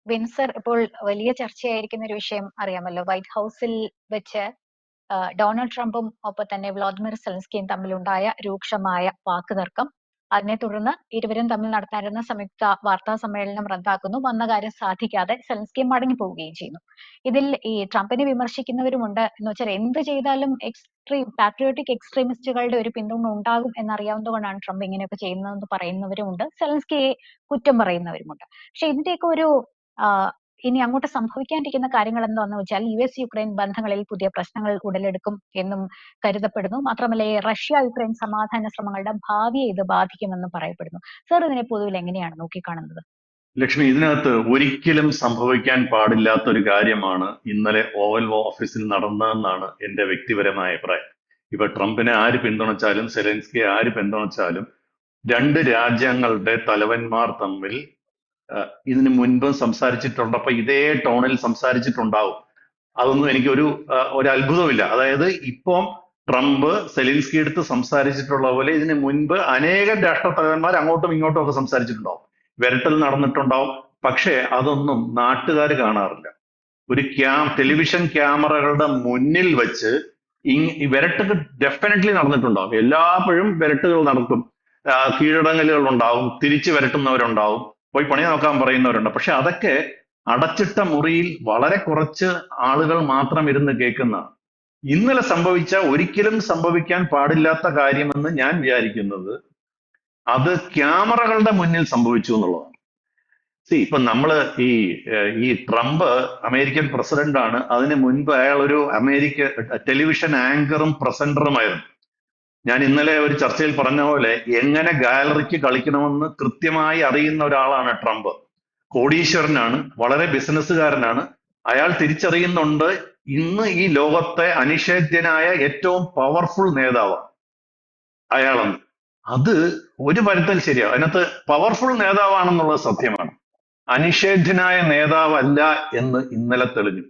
Windsor ഇപ്പോൾ വലിയ ചർച്ചയായിരിക്കുന്ന ഒരു വിഷയം അറിയാമല്ലോ. വൈറ്റ് ഹൗസിൽ വെച്ച് ഡൊണാൾഡ് ട്രംപും ഒപ്പം തന്നെ വ്ളാദിമിർ സെലൻസ്കിയും തമ്മിലുണ്ടായ രൂക്ഷമായ വാക്കുതർക്കം. അതിനെ തുടർന്ന് ഇരുവരും തമ്മിൽ നടത്താനിരുന്ന സംയുക്ത വാർത്താ സമ്മേളനം റദ്ദാക്കുന്നു. വന്ന കാര്യം സാധിക്കാതെ സെലൻസ്കി മടങ്ങി പോവുകയും ചെയ്യുന്നു. ഇതിൽ ഈ ട്രംപിനെ വിമർശിക്കുന്നവരുമുണ്ട്. എന്ന് വെച്ചാൽ എന്ത് ചെയ്താലും പാട്രിയോട്ടിക് എക്സ്ട്രീമിസ്റ്റുകളുടെ ഒരു പിന്തുണ ഉണ്ടാകും എന്നറിയാവുന്നതുകൊണ്ടാണ് ട്രംപ് ഇങ്ങനെയൊക്കെ ചെയ്യുന്നതെന്ന് പറയുന്നവരുമുണ്ട്. സെലൻസ്കിയെ കുറ്റം പറയുന്നവരുമുണ്ട്. പക്ഷെ ഇതിന്റെയൊക്കെ ഒരു ഇനി അങ്ങോട്ട് സംഭവിക്കാനിരിക്കുന്ന കാര്യങ്ങൾ എന്താണെന്ന് വെച്ചാൽ US-യുക്രൈൻ ബന്ധങ്ങളിൽ പുതിയ പ്രശ്നങ്ങൾ ഉടലെടുക്കും എന്നും കരുതപ്പെടുന്നു. മാത്രമല്ല റഷ്യ-യുക്രൈൻ സമാധാന ശ്രമങ്ങളുടെ ഭാവിയെ ഇത് ബാധിക്കുമെന്നും പറയപ്പെടുന്നു. സർ, ഇതിനെ പൊതുവിൽ എങ്ങനെയാണ് നോക്കിക്കാണുന്നത്? ലക്ഷ്മി, ഇതിനകത്ത് ഒരിക്കലും സംഭവിക്കാൻ പാടില്ലാത്ത ഒരു കാര്യമാണ് ഇന്നലെ ഓവൽ ഓഫീസിൽ നടന്നതെന്നാണ് എന്റെ വ്യക്തിപരമായ അഭിപ്രായം. ഇപ്പൊ ട്രംപിനെ ആര് പിന്തുണച്ചാലും സെലൻസ്കിയെ ആര് പിന്തുണച്ചാലും രണ്ട് രാജ്യങ്ങളുടെ തലവന്മാർ തമ്മിൽ ഇതിനു മുൻപും സംസാരിച്ചിട്ടുണ്ട്. അപ്പൊ ഇതേ ടോണിൽ സംസാരിച്ചിട്ടുണ്ടാവും. അതൊന്നും എനിക്കൊരു അത്ഭുതമില്ല. അതായത് ഇപ്പം ട്രംപ് സെലിൻസ്കി എടുത്ത് സംസാരിച്ചിട്ടുള്ള പോലെ ഇതിന് മുൻപ് അനേകം രാഷ്ട്ര തലവന്മാർ അങ്ങോട്ടും ഇങ്ങോട്ടും ഒക്കെ സംസാരിച്ചിട്ടുണ്ടാവും. വിരട്ടൽ നടന്നിട്ടുണ്ടാവും. പക്ഷേ അതൊന്നും നാട്ടുകാർ കാണാറില്ല. ഒരു ടെലിവിഷൻ ക്യാമറകളുടെ മുന്നിൽ വെച്ച് ഈ വിരട്ടുകൾ ഡെഫിനറ്റ്ലി നടന്നിട്ടുണ്ടാവും. എല്ലാപ്പോഴും വിരട്ടുകൾ നടക്കും. കീഴടങ്ങലുകൾ ഉണ്ടാവും, തിരിച്ചു വിരട്ടുന്നവരുണ്ടാവും, പോയി പണി നോക്കാൻ പറയുന്നവരുണ്ട്. പക്ഷെ അതൊക്കെ അടച്ചിട്ട മുറിയിൽ വളരെ കുറച്ച് ആളുകൾ മാത്രം ഇരുന്ന് കേൾക്കുന്ന, ഇന്നലെ സംഭവിച്ച ഒരിക്കലും സംഭവിക്കാൻ പാടില്ലാത്ത കാര്യമെന്ന് ഞാൻ വിചാരിക്കുന്നത് അത് ക്യാമറകളുടെ മുന്നിൽ സംഭവിച്ചു എന്നുള്ളതാണ്. ഇപ്പൊ നമ്മള് ഈ ട്രംപ് അമേരിക്കൻ പ്രസിഡന്റ് ആണ്. അതിന് മുൻപ് അയാൾ ഒരു ടെലിവിഷൻ ആങ്കറും പ്രസന്ററുമായിരുന്നു. ഞാൻ ഇന്നലെ ഒരു ചർച്ചയിൽ പറഞ്ഞ പോലെ എങ്ങനെ ഗാലറിക്ക് കളിക്കണമെന്ന് കൃത്യമായി അറിയുന്ന ഒരാളാണ് ട്രംപ്. കോടീശ്വരനാണ്, വളരെ ബിസിനസ്സുകാരനാണ്. അയാൾ തിരിച്ചറിയുന്നുണ്ട് ഇന്ന് ഈ ലോകത്തെ അനിഷേധ്യനായ ഏറ്റവും പവർഫുൾ നേതാവാണ് അയാളെന്ന്. അത് ഒരു പരുത്തൽ ശരിയാവും. അതിനകത്ത് പവർഫുൾ നേതാവാണെന്നുള്ളത് സത്യമാണ്. അനിഷേധ്യനായ നേതാവല്ല എന്ന് ഇന്നലെ തെളിഞ്ഞു.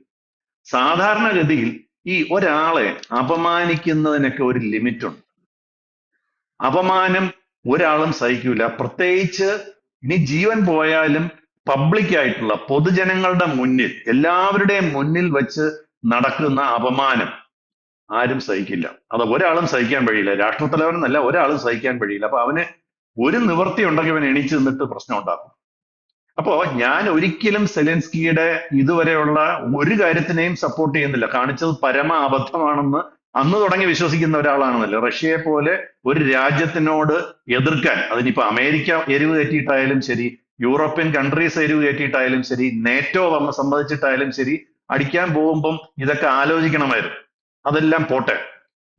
സാധാരണഗതിയിൽ ഈ ഒരാളെ അപമാനിക്കുന്നതിനൊക്കെ ഒരു ലിമിറ്റുണ്ട്. അപമാനം ഒരാളും സഹിക്കൂല. പ്രത്യേകിച്ച് ഇനി ജീവൻ പോയാലും പബ്ലിക് ആയിട്ടുള്ള പൊതുജനങ്ങളുടെ മുന്നിൽ, എല്ലാവരുടെയും മുന്നിൽ വെച്ച് നടക്കുന്ന അപമാനം ആരും സഹിക്കില്ല. അത് ഒരാളും സഹിക്കാൻ കഴിയില്ല. രാഷ്ട്രത്തലവനെന്നല്ല, ഒരാളും സഹിക്കാൻ കഴിയില്ല. അപ്പൊ അവന് ഒരു നിവൃത്തി ഉണ്ടെങ്കിൽ അവൻ എണീച്ചു നിന്നിട്ട് പ്രശ്നം ഉണ്ടാക്കും. അപ്പോ ഞാൻ ഒരിക്കലും സെലൻസ്കിയുടെ ഇതുവരെയുള്ള ഒരു കാര്യത്തിനെയും സപ്പോർട്ട് ചെയ്യുന്നില്ല. കാണിച്ചത് പരമ അബദ്ധമാണെന്ന് അന്ന് തുടങ്ങി വിശ്വസിക്കുന്ന ഒരാളാണെന്നല്ലോ. റഷ്യയെ പോലെ ഒരു രാജ്യത്തിനോട് എതിർക്കാൻ, അതിനിപ്പോ അമേരിക്ക എരിവ് കയറ്റിയിട്ടായാലും ശരി, യൂറോപ്യൻ കൺട്രീസ് എരിവ് കയറ്റിയിട്ടായാലും ശരി, നേറ്റോ സംബന്ധിച്ചിട്ടായാലും ശരി, അടിക്കാൻ പോകുമ്പം ഇതൊക്കെ ആലോചിക്കണമായിരുന്നു. അതെല്ലാം പോട്ടെ.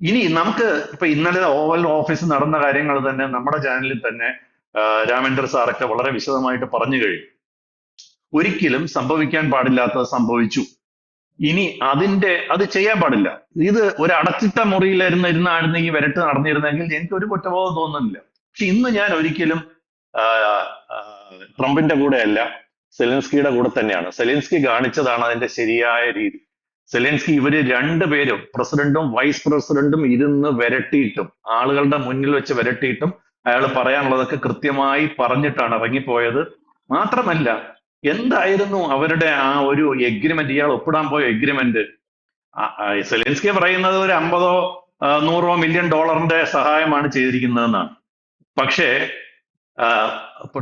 ഇനി നമുക്ക് ഇപ്പൊ ഇന്നലെ ഓവൽ ഓഫീസ് നടന്ന കാര്യങ്ങൾ തന്നെ നമ്മുടെ ചാനലിൽ തന്നെ രാമേന്ദ്ര സാറൊക്കെ വളരെ വിശദമായിട്ട് പറഞ്ഞു കഴിഞ്ഞു. ഒരിക്കലും സംഭവിക്കാൻ പാടില്ലാത്തത് സംഭവിച്ചു. ഇനി അത് ചെയ്യാൻ പാടില്ല. ഇത് ഒരു അടച്ചിട്ട മുറിയിലിരുന്നായിരുന്നു ഈ വിരട്ട് നടന്നിരുന്നെങ്കിൽ എനിക്ക് ഒരു കുറ്റബോധം തോന്നുന്നില്ല. പക്ഷെ ഇന്ന് ഞാൻ ഒരിക്കലും ട്രംപിന്റെ കൂടെ അല്ല, സെലൻസ്കിയുടെ കൂടെ തന്നെയാണ്. സെലൻസ്കി കാണിച്ചതാണ് അതിന്റെ ശരിയായ രീതി. സെലൻസ്കി ഇവര് രണ്ടുപേരും, പ്രസിഡന്റും വൈസ് പ്രസിഡന്റും ഇരുന്ന് വിരട്ടിയിട്ടും, ആളുകളുടെ മുന്നിൽ വെച്ച് വിരട്ടിയിട്ടും അയാൾ പറയാനുള്ളതൊക്കെ കൃത്യമായി പറഞ്ഞിട്ടാണ് ഇറങ്ങിപ്പോയത്. മാത്രമല്ല, എന്തായിരുന്നു അവരുടെ ആ ഒരു എഗ്രിമെന്റ്, ഇയാൾ ഒപ്പിടാൻ പോയ എഗ്രിമെന്റ്? സെലൻസ്കി പറയുന്നത് ഒരു 50-100 മില്യൺ ഡോളറിന്റെ സഹായമാണ് ചെയ്തിരിക്കുന്നതെന്നാണ്. പക്ഷേ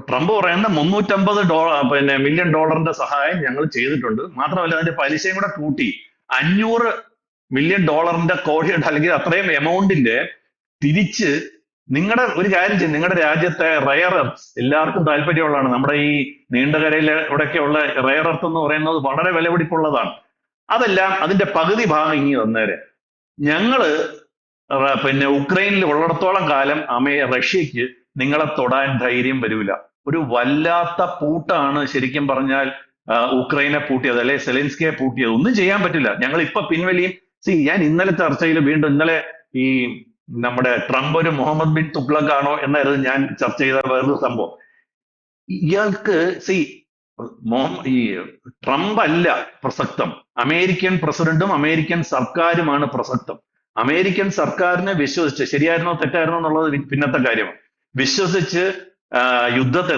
ട്രംപ് പറയുന്ന 350 മില്യൺ ഡോളറിന്റെ സഹായം ഞങ്ങൾ ചെയ്തിട്ടുണ്ട്. മാത്രമല്ല അതിന്റെ പലിശയും കൂടെ കൂട്ടി 500 മില്യൺ ഡോളറിന്റെ കോടിയുടെ അല്ലെങ്കിൽ അത്രയും എമൗണ്ടിന്റെ തിരിച്ച് നിങ്ങളുടെ ഒരു കാര്യം ചെയ്യും, നിങ്ങളുടെ രാജ്യത്തെ റയർ എർത്ത് എല്ലാവർക്കും താല്പര്യമുള്ളതാണ്. നമ്മുടെ ഈ നീണ്ടകരയിലെ ഇവിടെയൊക്കെയുള്ള റയർ എർത്ത് എന്ന് പറയുന്നത് വളരെ വിലപിടിപ്പുള്ളതാണ്. അതെല്ലാം അതിന്റെ പകുതി ഭാഗം ഇങ്ങി തന്നേരെ. ഞങ്ങള് ഉക്രൈനിൽ ഉള്ളിടത്തോളം കാലം റഷ്യക്ക് നിങ്ങളെ തൊടാൻ ധൈര്യം വരൂല. ഒരു വല്ലാത്ത പൂട്ടാണ് ശരിക്കും പറഞ്ഞാൽ ഉക്രൈനെ പൂട്ടിയത്, അല്ലെ സെലൻസ്കിയെ പൂട്ടിയത്. ഒന്നും ചെയ്യാൻ പറ്റില്ല. ഞങ്ങൾ ഇപ്പൊ പിൻവലിയും. ഞാൻ ഇന്നലെ ചർച്ചയിൽ വീണ്ടും, ഇന്നലെ ഈ നമ്മുടെ ട്രംപ് ഒരു മുഹമ്മദ് ബിൻ തുഗ്ലക് ആണോ എന്നായിരുന്നു ഞാൻ ചർച്ച ചെയ്ത വേറൊരു സംഭവം. ഇയാൾക്ക് ഈ ട്രംപ് അല്ല പ്രസക്തം, അമേരിക്കൻ പ്രസിഡന്റും അമേരിക്കൻ സർക്കാരുമാണ് പ്രസക്തം. അമേരിക്കൻ സർക്കാരിനെ വിശ്വസിച്ച്, ശരിയായിരുന്നോ തെറ്റായിരുന്നോ എന്നുള്ളത് പിന്നത്തെ കാര്യമാണ്, വിശ്വസിച്ച്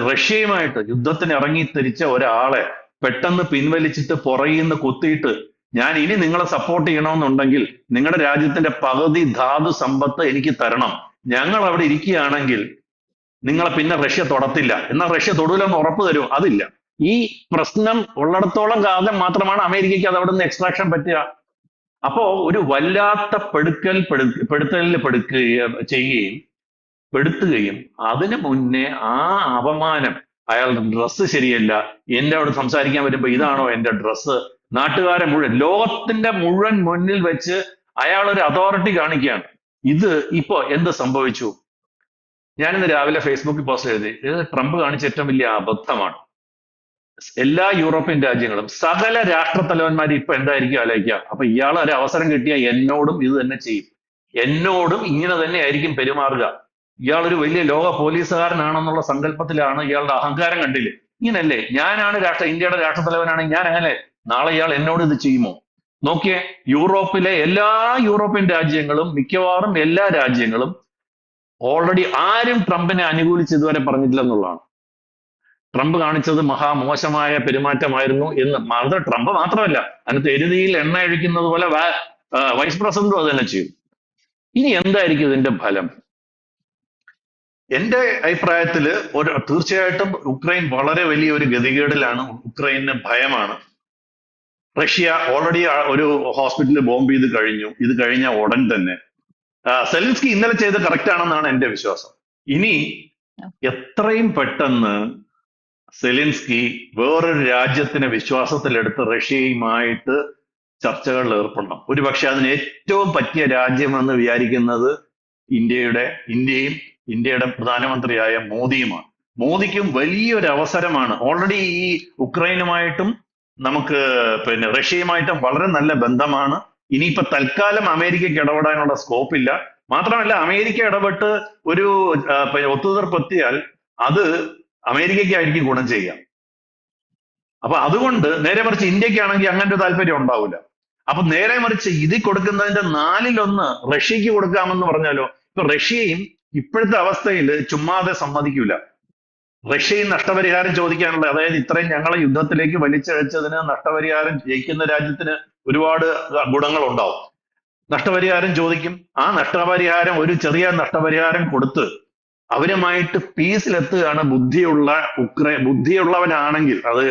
റഷ്യയുമായിട്ട് യുദ്ധത്തിന് ഇറങ്ങിത്തിരിച്ച ഒരാളെ പെട്ടെന്ന് പിൻവലിച്ചിട്ട് പുറകിൽ നിന്ന് കുത്തിയിട്ട് ഞാൻ ഇനി നിങ്ങളെ സപ്പോർട്ട് ചെയ്യണമെന്നുണ്ടെങ്കിൽ നിങ്ങളുടെ രാജ്യത്തിന്റെ പകുതി ധാതു സമ്പത്ത് എനിക്ക് തരണം, ഞങ്ങൾ അവിടെ ഇരിക്കുകയാണെങ്കിൽ നിങ്ങളെ പിന്നെ റഷ്യ തൊടത്തില്ല, എന്നാൽ റഷ്യ തൊടൂലെന്ന് ഉറപ്പ് തരും. അതില്ല. ഈ പ്രശ്നം ഉള്ളിടത്തോളം കാലം മാത്രമാണ് അമേരിക്കയ്ക്ക് അത് അവിടെ നിന്ന് എക്സ്ട്രാക്ഷൻ പറ്റുക. അപ്പോ ഒരു വല്ലാത്ത പെടുത്തലിൽ പെടുത്തുകയും അതിനു മുന്നേ ആ അപമാനം, അയാളുടെ ഡ്രസ്സ് ശരിയല്ല, എന്റെ അവിടെ സംസാരിക്കാൻ വരുമ്പോ ഇതാണോ എന്റെ ഡ്രസ്സ്, നാട്ടുകാരെ മുഴുവൻ, ലോകത്തിന്റെ മുഴുവൻ മുന്നിൽ വെച്ച് അയാൾ ഒരു അതോറിറ്റി കാണിക്കുകയാണ്. ഇത് ഇപ്പോ എന്ത് സംഭവിച്ചു? ഞാനിന്ന് രാവിലെ ഫേസ്ബുക്കിൽ പോസ്റ്റ് എഴുതി, ഇത് ട്രംപ് കാണിച്ച ഏറ്റവും വലിയ അബദ്ധമാണ്. എല്ലാ യൂറോപ്യൻ രാജ്യങ്ങളും സകല രാഷ്ട്രത്തലവന്മാരും ഇപ്പൊ എന്തായിരിക്കും ആലോചിക്കുക, അപ്പൊ ഇയാൾ ഒരു അവസരം കിട്ടിയാൽ എന്നോടും ഇത് തന്നെ ചെയ്യും, എന്നോടും ഇങ്ങനെ തന്നെ ആയിരിക്കും പെരുമാറുക, ഇയാൾ ഒരു വലിയ ലോക പോലീസുകാരനാണെന്നുള്ള സങ്കല്പത്തിലാണ്, ഇയാളുടെ അഹങ്കാരം കണ്ടില്ലേ, ഇങ്ങനല്ലേ, ഞാനാണ് ഇന്ത്യയുടെ രാഷ്ട്രത്തലവനാണെങ്കിൽ ഞാൻ അങ്ങനെ, നാളെ ഇയാൾ എന്നോട് ഇത് ചെയ്യുമോ? നോക്കിയേ, യൂറോപ്പിലെ എല്ലാ യൂറോപ്യൻ രാജ്യങ്ങളും, മിക്കവാറും എല്ലാ രാജ്യങ്ങളും ഓൾറെഡി ആരും ട്രംപിനെ അനുകൂലിച്ച് ഇതുവരെ പറഞ്ഞിട്ടില്ലെന്നുള്ളതാണ്. ട്രംപ് കാണിച്ചത് മഹാമോശമായ പെരുമാറ്റമായിരുന്നു എന്ന് ട്രംപ് മാത്രമല്ല, അതിനകത്ത് എരുതിയിൽ എണ്ണ ഒഴിക്കുന്നത് പോലെ വൈസ് പ്രസിഡന്റും അത് തന്നെ ചെയ്യും. ഇനി എന്തായിരിക്കും ഇതിന്റെ ഫലം? എന്റെ അഭിപ്രായത്തില് തീർച്ചയായിട്ടും ഉക്രൈൻ വളരെ വലിയ ഒരു ഗതികേടിലാണ്, ഉക്രൈന് ഭയമാണ്. റഷ്യ ഓൾറെഡി ഒരു ഹോസ്പിറ്റലിൽ ബോംബ് ചെയ്ത് കഴിഞ്ഞു. ഇത് കഴിഞ്ഞ ഉടൻ തന്നെ സെലൻസ്കി ഇന്നലെ ചെയ്ത് കറക്റ്റ് ആണെന്നാണ് എന്റെ വിശ്വാസം. ഇനി എത്രയും പെട്ടെന്ന് സെലൻസ്കി വേറൊരു രാജ്യത്തിനെ വിശ്വാസത്തിലെടുത്ത് റഷ്യയുമായിട്ട് ചർച്ചകളിൽ ഏർപ്പെടണം. ഒരുപക്ഷെ അതിന് ഏറ്റവും പറ്റിയ രാജ്യമെന്ന് വിചാരിക്കുന്നത് ഇന്ത്യയും ഇന്ത്യയുടെ പ്രധാനമന്ത്രിയായ മോദിയുമാണ്. മോദിക്കും വലിയൊരു അവസരമാണ്. ഓൾറെഡി ഈ ഉക്രൈനുമായിട്ടും നമുക്ക് റഷ്യയുമായിട്ടും വളരെ നല്ല ബന്ധമാണ്. ഇനിയിപ്പോ തൽക്കാലം അമേരിക്കയ്ക്ക് ഇടപെടാനുള്ള സ്കോപ്പ് ഇല്ല. മാത്രമല്ല, അമേരിക്ക ഇടപെട്ട് ഒരു ഒത്തുതീർപ്പ് എത്തിയാൽ അത് അമേരിക്കയ്ക്കായിരിക്കും ഗുണം ചെയ്യുക. അപ്പൊ അതുകൊണ്ട് നേരെ മറിച്ച് ഇന്ത്യക്കാണെങ്കിൽ അങ്ങനെ ഒരു താല്പര്യം ഉണ്ടാവില്ല. അപ്പൊ നേരെ മറിച്ച് ഇതിൽ കൊടുക്കുന്നതിന്റെ 4/1 റഷ്യക്ക് കൊടുക്കാമെന്ന് പറഞ്ഞാലോ, ഇപ്പൊ റഷ്യയും ഇപ്പോഴത്തെ അവസ്ഥയിൽ ചുമ്മാതെ സമ്മതിക്കൂല. റഷ്യയും നഷ്ടപരിഹാരം ചോദിക്കാനുള്ള, അതായത് ഇത്രയും ഞങ്ങളെ യുദ്ധത്തിലേക്ക് വലിച്ചഴച്ചതിന് നഷ്ടപരിഹാരം ജയിക്കുന്ന രാജ്യത്തിന് ഒരുപാട് ഗുണങ്ങൾ ഉണ്ടാവും. നഷ്ടപരിഹാരം ചോദിക്കും. ആ നഷ്ടപരിഹാരം, ഒരു ചെറിയ നഷ്ടപരിഹാരം കൊടുത്ത് അവരുമായിട്ട് പീസിലെത്തുകയാണ് ബുദ്ധിയുള്ളവനാണെങ്കിൽ. അത്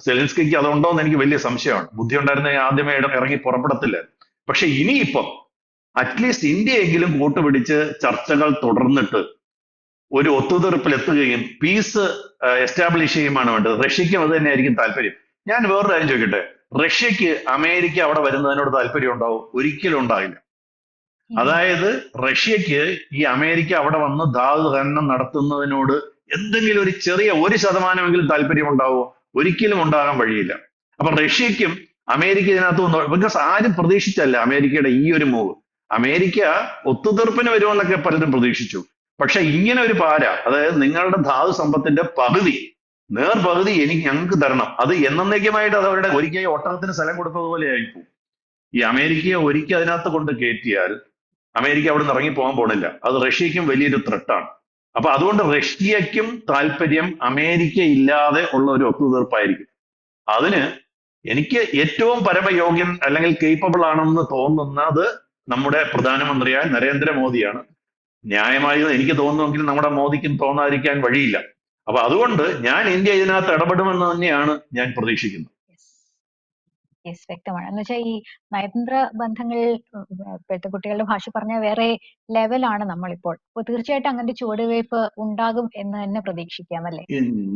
സെലൻസ്കിക്ക് അതുണ്ടോ എന്ന് എനിക്ക് വലിയ സംശയമാണ്. ബുദ്ധി ഉണ്ടായിരുന്ന ആദ്യമേ ഇറങ്ങി പുറപ്പെടത്തില്ല. പക്ഷെ ഇനിയിപ്പം അറ്റ്ലീസ്റ്റ് ഇന്ത്യയെങ്കിലും കൂട്ടുപിടിച്ച് ചർച്ചകൾ തുടർന്നിട്ട് ഒരു ഒത്തുതീർപ്പിലെത്തുകയും പീസ് എസ്റ്റാബ്ലിഷ് ചെയ്യുകയാണ് വേണ്ടത്. റഷ്യക്കും അത് തന്നെയായിരിക്കും താല്പര്യം. ഞാൻ വേറൊരു കാര്യം ചോദിക്കട്ടെ, റഷ്യക്ക് അമേരിക്ക അവിടെ വരുന്നതിനോട് താല്പര്യം ഉണ്ടാവും? ഒരിക്കലും ഉണ്ടാവില്ല. അതായത് റഷ്യക്ക് ഈ അമേരിക്ക അവിടെ വന്ന് ധാതു ഖനനം നടത്തുന്നതിനോട് എന്തെങ്കിലും ഒരു ചെറിയ 1% താല്പര്യം ഉണ്ടാവുമോ? ഒരിക്കലും ഉണ്ടാകാൻ വഴിയില്ല. അപ്പൊ റഷ്യക്കും അമേരിക്ക ഇതിനകത്ത് ബിക്കോസ് ആരും പ്രതീക്ഷിച്ചല്ല അമേരിക്കയുടെ ഈ ഒരു മൂവ്. അമേരിക്ക ഒത്തുതീർപ്പിന് വരുമെന്നൊക്കെ പലരും പ്രതീക്ഷിച്ചു. പക്ഷെ ഇങ്ങനെ ഒരു പാര, അതായത് നിങ്ങളുടെ ധാതു സമ്പത്തിന്റെ നേർപകുതി ഞങ്ങൾക്ക് തരണം, അത് എന്നേക്കുമായിട്ട് അത് അവരുടെ ഒരിക്കൽ ഒട്ടകത്തിന് സ്ഥലം കൊടുത്തതുപോലെ ആയിപ്പോവും. ഈ അമേരിക്കയെ ഒരിക്കൽ അതിനകത്ത് കൊണ്ട് കയറ്റിയാൽ അമേരിക്ക അവിടെ നിന്ന് ഇറങ്ങി പോകാൻ പോണില്ല. അത് റഷ്യക്കും വലിയൊരു ത്രെട്ടാണ്. അപ്പൊ അതുകൊണ്ട് റഷ്യക്കും താല്പര്യം അമേരിക്ക ഇല്ലാതെ ഉള്ള ഒരു ഒത്തുതീർപ്പായിരിക്കും. അതിന് എനിക്ക് ഏറ്റവും പരമയോഗ്യൻ അല്ലെങ്കിൽ കേപ്പബിൾ ആണെന്ന് തോന്നുന്നത് നമ്മുടെ പ്രധാനമന്ത്രിയായ നരേന്ദ്രമോദിയാണ്. ന്യായമായി എനിക്ക് തോന്നുമെങ്കിൽ നമ്മുടെ മോദിക്കും തോന്നാതിരിക്കാൻ വഴിയില്ല. അപ്പൊ അതുകൊണ്ട് ഇന്ത്യ ഇതിനകത്ത് ഇടപെടുമെന്ന് തന്നെയാണ് ഞാൻ പ്രതീക്ഷിക്കുന്നത്. വ്യക്തമാണ്. എന്ന് വെച്ചാൽ ഈ നയതന്ത്ര ബന്ധങ്ങൾ ഇപ്പോഴത്തെ കുട്ടികളുടെ ഭാഷ പറഞ്ഞാൽ വേറെ ലെവലാണ് നമ്മളിപ്പോൾ. അപ്പൊ തീർച്ചയായിട്ടും അങ്ങനത്തെ ചുവടുവയ്പ് ഉണ്ടാകും എന്ന് തന്നെ പ്രതീക്ഷിക്കാം, അല്ലേ?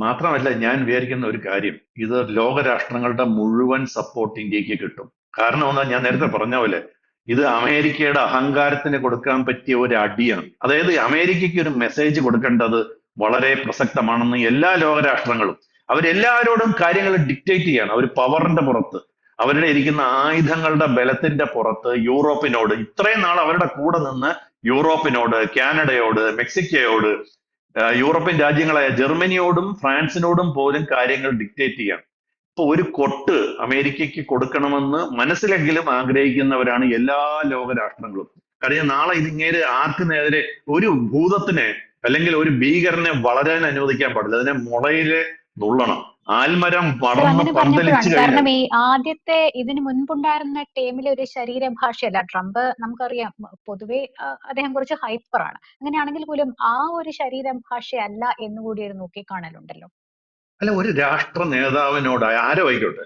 മാത്രമല്ല, ഞാൻ വിചാരിക്കുന്ന ഒരു കാര്യം, ഇത് ലോകരാഷ്ട്രങ്ങളുടെ മുഴുവൻ സപ്പോർട്ട് ഇന്ത്യക്ക് കിട്ടും. കാരണം ഒന്നാ, ഞാൻ നേരത്തെ പറഞ്ഞ പോലെ ഇത് അമേരിക്കയുടെ അഹങ്കാരത്തിന് കൊടുക്കാൻ പറ്റിയ ഒരു അടിയാണ്. അതായത് അമേരിക്കയ്ക്ക് ഒരു മെസ്സേജ് കൊടുക്കേണ്ടത് വളരെ പ്രസക്തമാണെന്ന് എല്ലാ ലോകരാഷ്ട്രങ്ങളും അവരെല്ലാവരോടും കാര്യങ്ങൾ ഡിക്റ്റേറ്റ് ചെയ്യാണ്. അവർ പവറിന്റെ പുറത്ത്, അവരുടെ ഇരിക്കുന്ന ആയുധങ്ങളുടെ ബലത്തിന്റെ പുറത്ത് യൂറോപ്പിനോട്, ഇത്രയും നാൾ അവരുടെ കൂടെ നിന്ന് യൂറോപ്പിനോട്, കാനഡയോട്, മെക്സിക്കോയോട്, യൂറോപ്യൻ രാജ്യങ്ങളായ ജർമ്മനിയോടും ഫ്രാൻസിനോടും പോലും കാര്യങ്ങൾ ഡിക്റ്റേറ്റ് ചെയ്യാണ്. ഇപ്പൊ ഒരു കൊട്ട് അമേരിക്കയ്ക്ക് കൊടുക്കണമെന്ന് മനസ്സിലെങ്കിലും ആഗ്രഹിക്കുന്നവരാണ് എല്ലാ ലോകരാഷ്ട്രങ്ങളും. കാര്യം നാളെ ഇതിങ്ങേര് ആർക്കുനെതിരെ ഒരു ഭൂതത്തിനെ അല്ലെങ്കിൽ ഒരു ഭീകരനെ വളരാൻ അനുവദിക്കാൻ പാടില്ല. അതിനെ മുളയിലെ നുള്ളണം. ആൽമരം സർ പടർന്ന് അങ്ങനെ പന്തലിച്ചു പറഞ്ഞപ്പോഴാണ്, കഴിഞ്ഞാൽ കാരണം ഈ ആദ്യത്തെ ഇതിന് മുൻപുണ്ടായിരുന്ന ടീമിലെ ഒരു ശരീരഭാഷയല്ല ട്രംപ്, നമുക്കറിയാം പൊതുവെ അദ്ദേഹം കുറച്ച് ഹൈപ്പറാണ്. അങ്ങനെയാണെങ്കിൽ പോലും ആ ഒരു ശരീരഭാഷയല്ല എന്നുകൂടി ഒരു നോക്കിക്കാണലുണ്ടല്ലോ. അല്ല, ഒരു രാഷ്ട്ര നേതാവിനോട് ആരോ ആയിക്കോട്ടെ,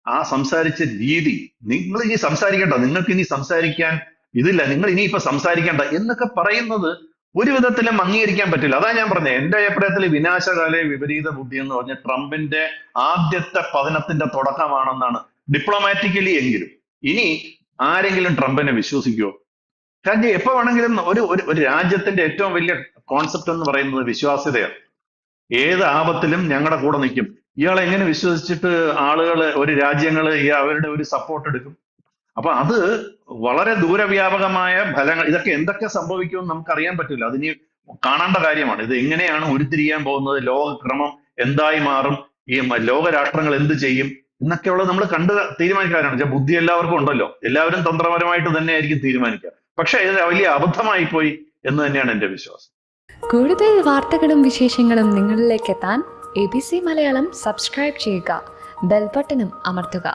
ആ സംസാരിച്ച രീതി, നിങ്ങൾ ഇനി സംസാരിക്കണ്ട, നിങ്ങൾക്ക് ഇനി സംസാരിക്കാൻ ഇതില്ല, നിങ്ങൾ ഇനിയിപ്പോ സംസാരിക്കണ്ട എന്നൊക്കെ പറയുന്നത് ഒരു വിധത്തിലും അംഗീകരിക്കാൻ പറ്റില്ല. അതാ ഞാൻ പറഞ്ഞത്, എന്റെ അഭിപ്രായത്തിൽ വിനാശകാലേ വിപരീത ബുദ്ധി എന്ന് പറഞ്ഞ ട്രംപിന്റെ ആദ്യത്തെ പതനത്തിന്റെ തുടക്കമാണെന്നാണ്, ഡിപ്ലോമാറ്റിക്കലി എങ്കിലും. ഇനി ആരെങ്കിലും ട്രംപിനെ വിശ്വസിക്കുമോ? കാരണം എപ്പോ വേണമെങ്കിലും ഒരു രാജ്യത്തിന്റെ ഏറ്റവും വലിയ കോൺസെപ്റ്റ് എന്ന് പറയുന്നത് വിശ്വാസ്യതയാണ്. ഏത് ആപത്തിലും ഞങ്ങളുടെ കൂടെ നിൽക്കും. ഇയാളെ എങ്ങനെ വിശ്വസിച്ചിട്ട് ആളുകൾ, ഒരു രാജ്യങ്ങള് അവരുടെ ഒരു സപ്പോർട്ട് എടുക്കും? അപ്പൊ അത് വളരെ ദൂരവ്യാപകമായ ഫലങ്ങൾ, ഇതൊക്കെ എന്തൊക്കെ സംഭവിക്കുമെന്ന് നമുക്ക് അറിയാൻ പറ്റില്ല. അതിനി കാണേണ്ട കാര്യമാണ്. ഇത് എങ്ങനെയാണ് ഉരുത്തിരിയാൻ പോകുന്നത്, ലോകക്രമം എന്തായി മാറും, ഈ ലോകരാഷ്ട്രങ്ങൾ എന്ത് ചെയ്യും എന്നൊക്കെയുള്ളത് നമ്മൾ കണ്ട് തീരുമാനിക്കാനാണ്. ബുദ്ധി എല്ലാവർക്കും ഉണ്ടല്ലോ, എല്ലാവരും തന്ത്രപരമായിട്ട് തന്നെ ആയിരിക്കും തീരുമാനിക്കുക. പക്ഷെ ഇത് വലിയ അബദ്ധമായി പോയി എന്ന് തന്നെയാണ് എന്റെ വിശ്വാസം. കൂടുതൽ വാർത്തകളും വിശേഷങ്ങളും നിങ്ങളിലേക്ക് എത്താൻ ABC മലയാളം സബ്സ്ക്രൈബ് ചെയ്യുക, ബെൽ ബട്ടണും അമർത്തുക.